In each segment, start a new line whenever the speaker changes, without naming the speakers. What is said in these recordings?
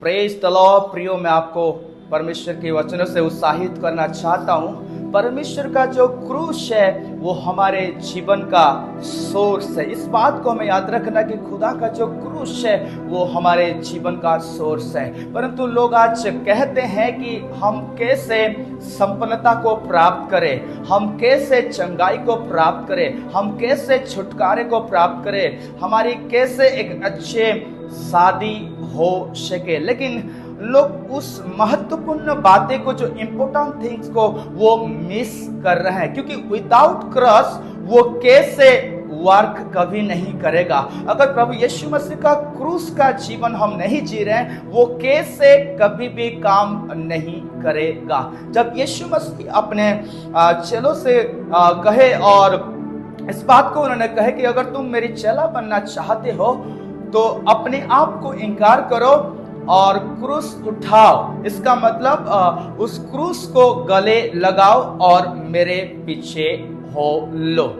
Praise the Lord. प्रियो, मैं आपको परमेश्वर के वचनों से उत्साहित करना चाहता हूँ। परमेश्वर का जो क्रूस है वो हमारे जीवन का सोर्स है। इस बात को हमें याद रखना कि खुदा का जो क्रूस है वो हमारे जीवन का सोर्स है। परंतु लोग आज कहते हैं कि हम कैसे संपन्नता को प्राप्त करें, हम कैसे चंगाई को प्राप्त करें, हम कैसे छुटकारे को प्राप्त करें, हमारी कैसे एक अच्छे शादी हो सके। लेकिन लोग उस महत्वपूर्ण बातें को, जो इंपॉर्टेंट थिंग्स को वो मिस कर रहे हैं, क्योंकि विदाउट क्रॉस वो कैसे वर्क कभी नहीं करेगा। अगर प्रभु यीशु मसीह का क्रूस का जीवन हम नहीं जी रहे हैं, वो कैसे कभी भी काम नहीं करेगा। जब यीशु मसीह अपने चेलों से कहे, और इस बात को उन्होंने कहे कि अगर तुम मेरी चेला बनना चाहते हो तो अपने आप को इनकार करो और क्रूस उठाओ। इसका मतलब उस क्रूस को गले लगाओ और मेरे पीछे हो लो।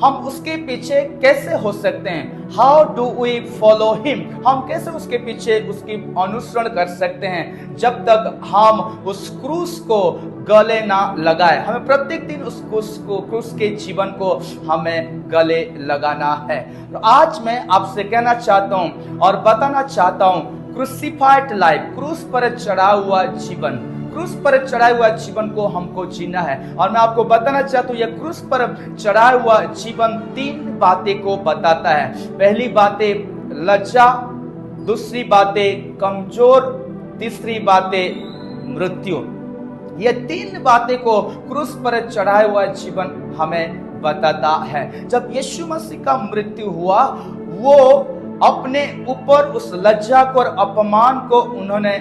हम उसके पीछे कैसे हो सकते हैं? How do we follow him? हम कैसे उसके पीछे उसकी अनुसरण कर सकते हैं जब तक हम उस क्रूस को गले ना लगाए? हमें प्रत्येक दिन उस क्रूस के जीवन को हमें गले लगाना है। तो आज मैं आपसे कहना चाहता हूं और बताना चाहता हूं, क्रूसिफाइड लाइफ, क्रूस पर चढ़ा हुआ जीवन, क्रूस पर चढ़ा हुआ जीवन को हमको जीना है। और मैं आपको बताना चाहता हूँ, यह क्रूस पर चढ़ा हुआ जीवन 3 बातें को बताता है। पहली बातें लज्जा, दूसरी बातें कमजोर, तीसरी बातें मृत्यु। ये 3 बातें को क्रूस पर चढ़ा हुआ जीवन हमें बताता है। जब यीशु मसीह का मृत्यु हुआ, वो अपने ऊपर उस लज्जा को और अपमान को उन्होंने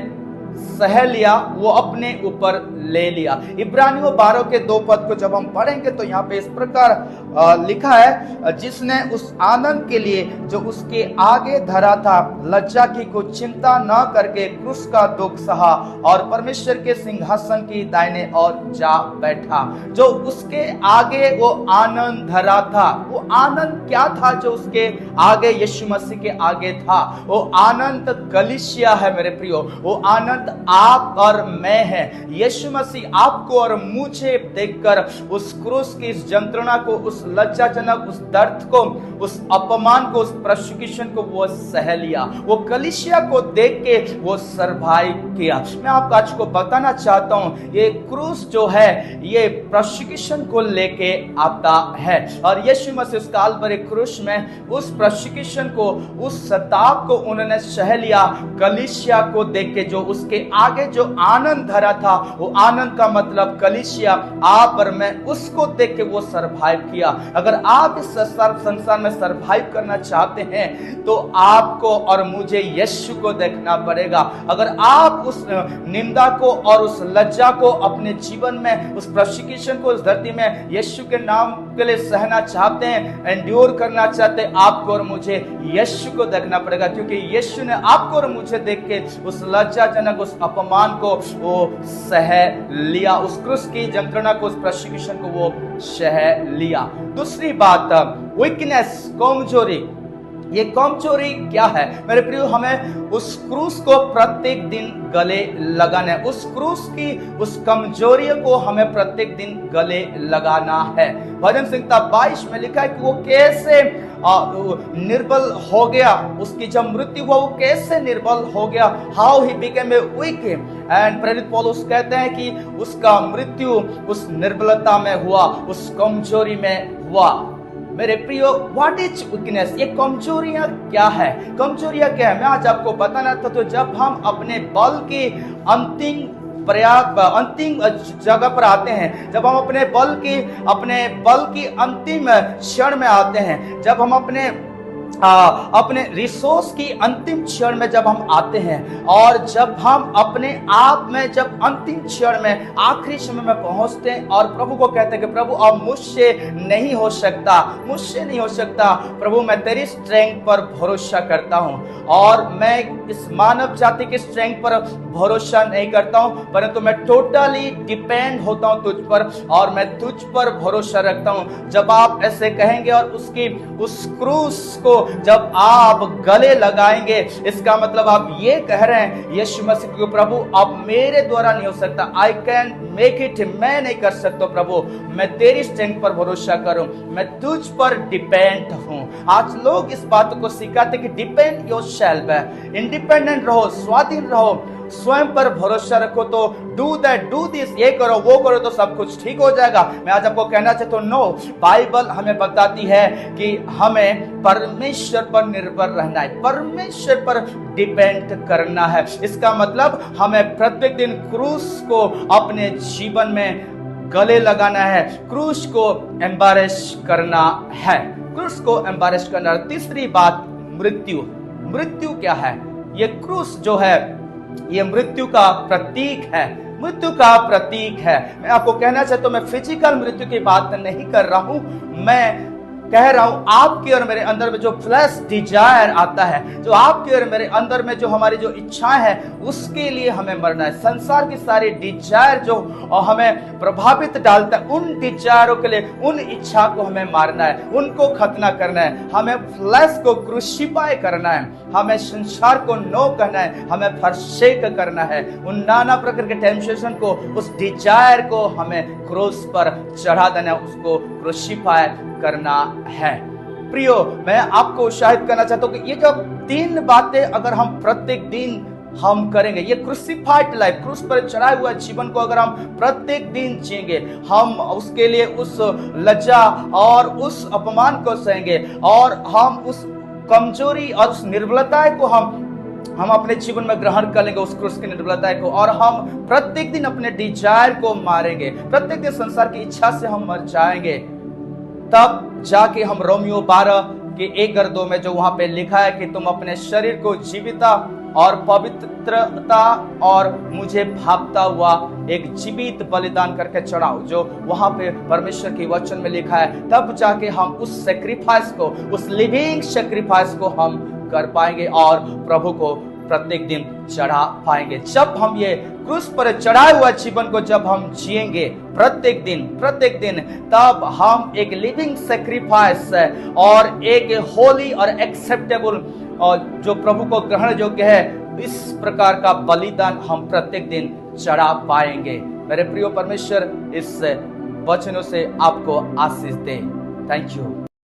सह लिया, वो अपने ऊपर ले लिया। इब्रानियों 12 के 2 पद को जब हम पढ़ेंगे तो यहाँ पे इस प्रकार लिखा है, जिसने उस आनंद के लिए जो उसके आगे धरा था, लज्जा की कुछ चिंता न करके क्रूस का दुख सहा और परमेश्वर के सिंहासन की दाहिने ओर जा बैठा। जो उसके आगे वो आनंद धरा था, वो आनंद क्या था जो उसके आगे, यीशु मसीह के आगे था? वो आनंद कलीसिया है मेरे प्रियो। वो आनंद आप और मैं है। यीशु मसीह आपको और मुझे देखकर उस क्रूस की इस यंत्रणा को, उस लज्जाजनक उस दर्द को, उस अपमान को, उस प्रोसिक्यूशन को वो सह लिया। वो कलीसिया को देख के वो सर्वाइव किया। मैं आपको आज को बताना चाहता हूं, ये क्रूस जो है ये प्रोसिक्यूशन को लेके आता है। और यीशु मसीह उस काल्वरी क्रूस में उस प्रोसिक्यूशन को, उस सताव को उन्होंने सह लिया। कलीसिया को देख के जो उसके आगे जो आनंद धरा था, वो आनंद का मतलब कलीसिया, आप और मैं, उसको देख के वो सर्वाइव किया। अगर आप इस संसार में सर्वाइव करना चाहते हैं तो आपको और मुझे यीशु को देखना पड़ेगा। अगर आप उस निंदा को और उस लज्जा को अपने जीवन में, उस प्रोसिक्यूशन को उस धरती में यीशु के नाम के लिए सहना चाहते हैं, एंड्योर करना चाहते हैं, आपको और मुझे यीशु को देखना पड़ेगा। क्योंकि यीशु ने आपको और मुझे देख के उस लज्जाजनक उस अपमान को वो सह लिया, उस क्रूस की यंत्रणा को, उस प्रोसिक्यूशन को वो सह लिया। दूसरी बात, वीकनेस, कमजोरी। ये कमजोरी क्या है मेरे प्रियो? हमें उस क्रूस को प्रत्येक दिन गले लगाना है। उस क्रूस की उस कमजोरी को हमें प्रत्येक दिन गले लगाना है। भजन संहिता 22 में लिखा है कि वो कैसे निर्बल हो गया, उसकी जब मृत्यु हुआ वो कैसे निर्बल हो गया, how he became a weak. And प्रेरित पौलुस कहते हैं कि उसका मृत्यु उस निर्बलता में हुआ, उस कमजोरी में हुआ। मेरे प्रियो, व्हाट इज वीकनेस? ये कमजोरियां क्या है? कमजोरियां क्या है मैं आज आपको बताना था। तो जब हम अपने बल की अंतिम जगह पर आते हैं, जब हम अपने बल की अंतिम क्षण में आते हैं, जब हम अपने रिसोर्स की अंतिम क्षण में जब हम आते हैं, और जब हम अपने आप में जब अंतिम क्षण में आखिरी समय में पहुंचते हैं और प्रभु को कहते हैं कि प्रभु अब मुझसे नहीं हो सकता, मुझसे नहीं हो सकता प्रभु, मैं तेरी स्ट्रेंथ पर भरोसा करता हूं, और मैं इस मानव जाति की स्ट्रेंथ पर भरोसा नहीं करता हूं, परंतु मैं टोटली डिपेंड होता हूं तुझ पर, और मैं तुझ पर भरोसा रखता हूं। जब आप ऐसे कहेंगे और उस क्रूस को जब आप गले लगाएंगे, इसका मतलब आप ये कह रहे हैं यीशु मसीह को, प्रभु अब मेरे द्वारा नहीं हो सकता, आई कैन मेक इट, मैं नहीं कर सकता प्रभु, मैं तेरी स्ट्रेंथ पर भरोसा करूं, मैं तुझ पर डिपेंड हूं। आज लोग इस बात को सिखाते कि डिपेंड योरसेल्फ है, इंडिपेंडेंट रहो, स्वाधीन रहो, स्वयं पर भरोसा रखो, तो डू दैट, डू दिस, ये करो वो करो तो सब कुछ ठीक हो जाएगा। मैं आज आपको कहना चाहता हूं, नो, बाइबल हमें बताती है कि हमें परमेश्वर पर निर्भर रहना है, परमेश्वर पर डिपेंड करना है। इसका मतलब हमें प्रत्येक दिन क्रूस को अपने जीवन में गले लगाना है, क्रूस को एम्बैरेस करना है, क्रूस को एम्बैरेस करना। तीसरी बात, मृत्यु। मृत्यु क्या है? ये क्रूस जो है ये मृत्यु का प्रतीक है, मृत्यु का प्रतीक है। मैं आपको कहना चाहता हूं, मैं फिजिकल मृत्यु की बात नहीं कर रहा हूं, मैं कह रहा हूं आपके और मेरे अंदर में जो फ्लैश डिजायर आता है, जो आपके और मेरे अंदर में जो हमारी जो इच्छाएं हैं, उसके लिए हमें मरना है। संसार की सारी डिजायर जो हमें प्रभावित डालता है, उन डिजायरों के लिए, उन इच्छा को हमें मारना है, उनको खत्म करना है, हमें फ्लैश को क्रूसिफाई करना है, हमें संसार को नो कहना है, हमें फरसेक करना है, उन नाना प्रकार के टेम्पटेशन को, उस डिजायर को हमें क्रूस पर चढ़ा देना है, उसको क्रूसिफाई करना है। प्रियो, मैं आपको उत्साहित करना चाहता हूं कि ये जब 3 बातें अगर हम प्रत्येक दिन हम करेंगे, ये क्रूसिफाइड लाइफ, क्रूस पर चढ़ाए हुआ जीवन को अगर हम प्रत्येक दिन जिएंगे, हम उसके लिए उस लज्जा और उस अपमान को सहेंगे, और हम उस कमजोरी और उस निर्बलता को हम अपने जीवन में ग्रहण कर लेंगे, उस क्रूस की निर्बलता को, और हम प्रत्येक दिन अपने डिजायर को मारेंगे, प्रत्येक दिन संसार की इच्छा से हम मर जाएंगे, तब जाके हम रोमियो 12 के 1-2 में जो वहां पे लिखा है कि तुम अपने शरीर को जीविता और पवित्रता और मुझे भापता हुआ एक जीवित बलिदान करके चढ़ाओ, जो वहां पे परमेश्वर के वचन में लिखा है, तब जाके हम उस सेक्रीफाइस को, उस लिविंग सेक्रीफाइस को हम कर पाएंगे और प्रभु को प्रत्येक दिन चढ़ा पाएंगे। जब हम ये क्रूस पर चढ़ाए हुआ जीवन को जब हम जिएंगे प्रत्येक दिन, तब हम एक लिविंग सेक्रीफाइस और एक होली और एक्सेप्टेबल और जो प्रभु को ग्रहण योग्य है, इस प्रकार का बलिदान हम प्रत्येक दिन चढ़ा पाएंगे। मेरे प्रिय परमेश्वर इस वचनों से आपको आशीष दे। Thank you.